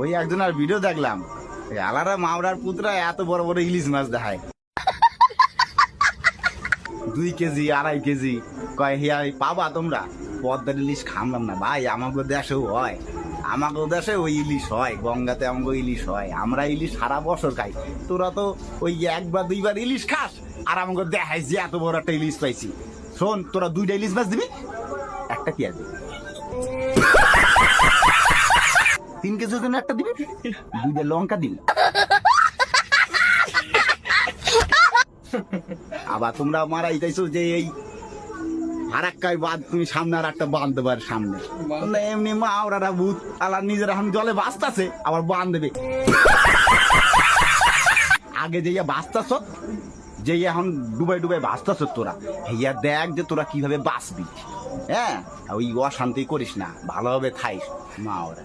ওই একজনের ভিডিও দেখলাম, আলারা মাওরার পুতরা এত বড় বড় ইলিশ মাছ দেখায়, 2 কেজি 2.5 কেজি। কয় হিয়া পাবা তোমরা? পদ্মার ইলিশ খামলাম না ভাই, আমাকে দেশেও হয়, আমাকে দেশে ওই ইলিশ হয়, গঙ্গাতে আমাকে ইলিশ হয়, আমরা ইলিশ সারা বছর খাই। তোরা তো ওই 1বার 2বার ইলিশ খাস, আর আমাকে দেখাই যে এত বড় একটা ইলিশ পাইছি। শোন, তোরা 2টা ইলিশ মাছ দিবি, একটা পেঁয়াজ দিবি, 3 কেজির জন্য একটা দিবি, 2টা লঙ্কা দিবি। আবার তোমরা মারা ইতাইছো যে এই আরেকটাই বাঁধ, তুমি সামনে আর একটা বাঁধ দেবার সামনে, তোমরা এমনি মা ওরা ভূত আলার নিজের এখন জলে বাঁচতেছে, আবার বাঁধ দেবে। আগে যে বাঁচতাছ, যে এখন ডুবাই ডুবাই বাঁচতাছ তোরা, হেয়া দেখ যে তোরা কিভাবে বাঁচবি। হ্যাঁ, ওই অশান্তি করিস না, ভালোভাবে খাইস মা ওরা।